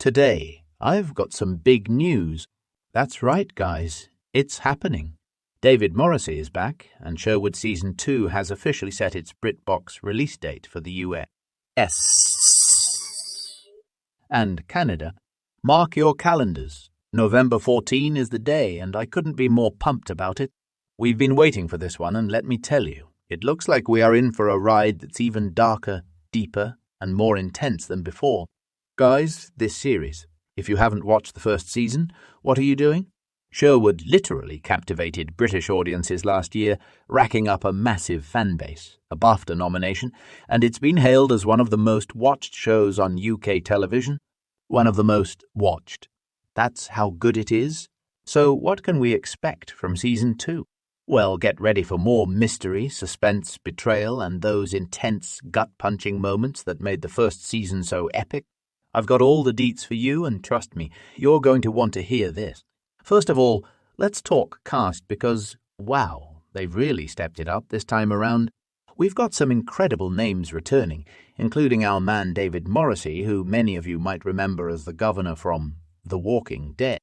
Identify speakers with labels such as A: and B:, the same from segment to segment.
A: Today, I've got some big news. That's right, guys. It's happening. David Morrissey is back, and Sherwood Season 2 has officially set its BritBox release date for the US and Canada. Mark your calendars. November 14 is the day, and I couldn't be more pumped about it. We've been waiting for this one, and let me tell you, it looks like we are in for a ride that's even darker, deeper, and more intense than before. Guys, this series, if you haven't watched the first season, what are you doing? Sherwood literally captivated British audiences last year, racking up a massive fan base, a BAFTA nomination, and it's been hailed as one of the most watched shows on UK television. One of the most watched. That's how good it is. So what can we expect from Season 2? Well, get ready for more mystery, suspense, betrayal, and those intense, gut-punching moments that made the first season so epic. I've got all the deets for you, and trust me, you're going to want to hear this. First of all, let's talk cast because, wow, they've really stepped it up this time around. We've got some incredible names returning, including our man David Morrissey, who many of you might remember as the governor from The Walking Dead.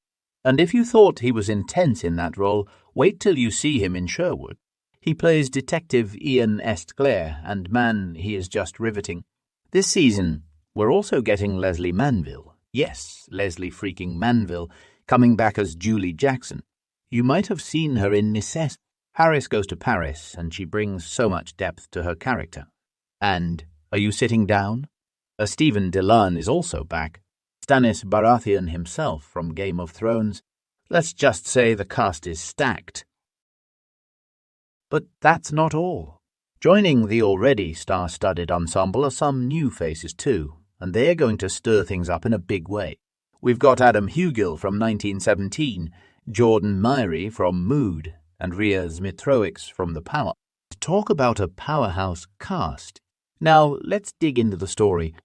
A: And if you thought he was intense in that role, wait till you see him in Sherwood. He plays Detective Ian Estclair, and man, he is just riveting. This season, we're also getting Lesley Manville. Yes, Lesley freaking Manville, coming back as Julie Jackson. You might have seen her in Necessity. Paris Goes to Paris, and she brings so much depth to her character. And, are you sitting down? Stephen Dillane is also back. Stannis Baratheon himself from Game of Thrones. Let's just say the cast is stacked. But that's not all. Joining the already star-studded ensemble are some new faces too, and they're going to stir things up in a big way. We've got Adam Hugill from 1917, Jordan Myrie from Mood, and Rhea Zmitrowicz from The Power. Talk about a powerhouse cast. Now, let's dig into the story.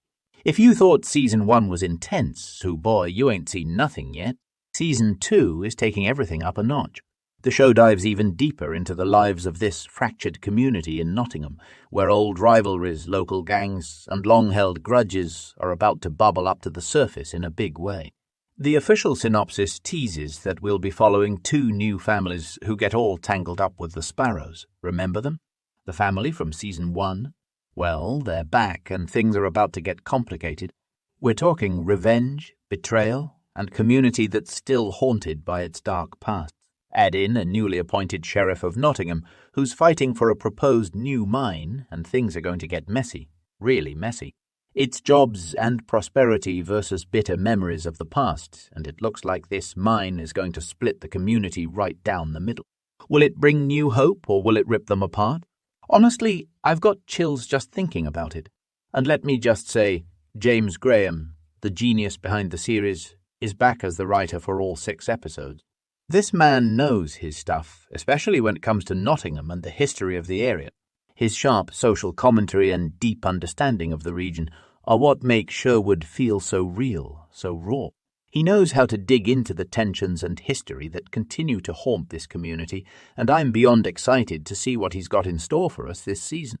A: If you thought Season 1 was intense, so boy, you ain't seen nothing yet. Season 2 is taking everything up a notch. The show dives even deeper into the lives of this fractured community in Nottingham, where old rivalries, local gangs, and long-held grudges are about to bubble up to the surface in a big way. The official synopsis teases that we'll be following two new families who get all tangled up with the Sparrows. Remember them? The family from Season 1? Well, they're back and things are about to get complicated. We're talking revenge, betrayal, and community that's still haunted by its dark past. Add in a newly appointed sheriff of Nottingham who's fighting for a proposed new mine, and things are going to get messy, really messy. It's jobs and prosperity versus bitter memories of the past, and it looks like this mine is going to split the community right down the middle. Will it bring new hope, or will it rip them apart? Honestly, I've got chills just thinking about it. And let me just say, James Graham, the genius behind the series, is back as the writer for all 6 episodes. This man knows his stuff, especially when it comes to Nottingham and the history of the area. His sharp social commentary and deep understanding of the region are what make Sherwood feel so real, so raw. He knows how to dig into the tensions and history that continue to haunt this community, and I'm beyond excited to see what he's got in store for us this season.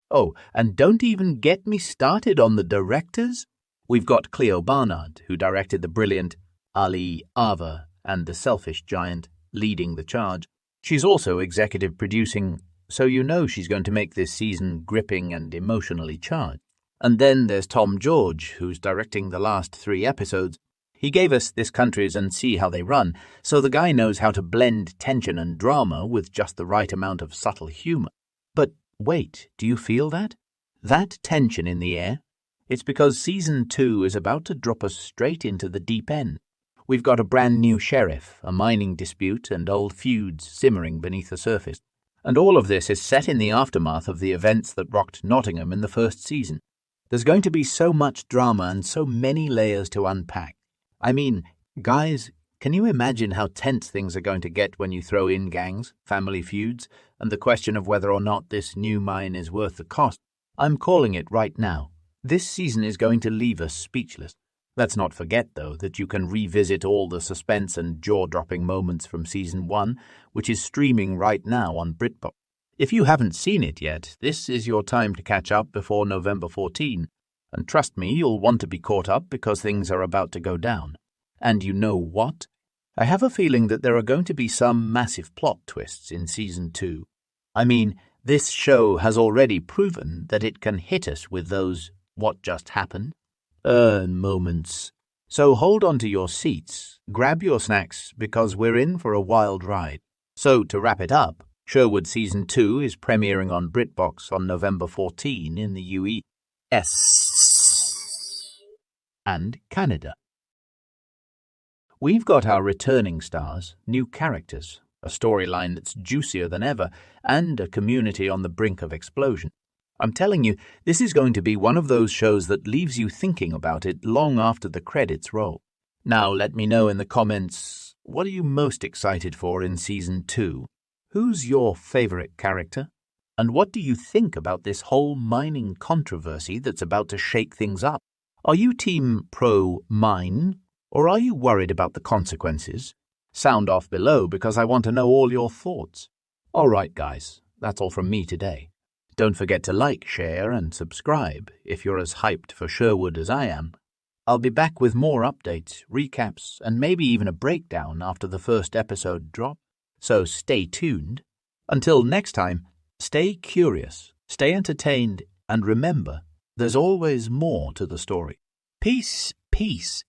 A: Oh, and don't even get me started on the directors. We've got Cleo Barnard, who directed the brilliant Ali Ava and The Selfish Giant, leading the charge. She's also executive producing, so you know she's going to make this season gripping and emotionally charged. And then there's Tom George, who's directing the last 3 episodes. He gave us This Country's and See How They Run, so the guy knows how to blend tension and drama with just the right amount of subtle humor. But wait, do you feel that? That tension in the air? It's because Season 2 is about to drop us straight into the deep end. We've got a brand new sheriff, a mining dispute, and old feuds simmering beneath the surface. And all of this is set in the aftermath of the events that rocked Nottingham in the first season. There's going to be so much drama and so many layers to unpack. I mean, guys, can you imagine how tense things are going to get when you throw in gangs, family feuds, and the question of whether or not this new mine is worth the cost? I'm calling it right now. This season is going to leave us speechless. Let's not forget, though, that you can revisit all the suspense and jaw-dropping moments from Season 1, which is streaming right now on BritBox. If you haven't seen it yet, this is your time to catch up before November 14. And trust me, you'll want to be caught up because things are about to go down. And you know what? I have a feeling that there are going to be some massive plot twists in Season 2. I mean, this show has already proven that it can hit us with those what just happened moments. So hold on to your seats, grab your snacks, because we're in for a wild ride. So to wrap it up, Sherwood Season 2 is premiering on BritBox on November 14 in the US and Canada. We've got our returning stars, new characters, a storyline that's juicier than ever, and a community on the brink of explosion. I'm telling you, this is going to be one of those shows that leaves you thinking about it long after the credits roll. Now let me know in the comments, what are you most excited for in Season 2? Who's your favorite character? And what do you think about this whole mining controversy that's about to shake things up? Are you team pro-mine, or are you worried about the consequences? Sound off below because I want to know all your thoughts. All right, guys, that's all from me today. Don't forget to like, share, and subscribe if you're as hyped for Sherwood as I am. I'll be back with more updates, recaps, and maybe even a breakdown after the first episode drop. So stay tuned. Until next time, stay curious, stay entertained, and remember, there's always more to the story. Peace, peace.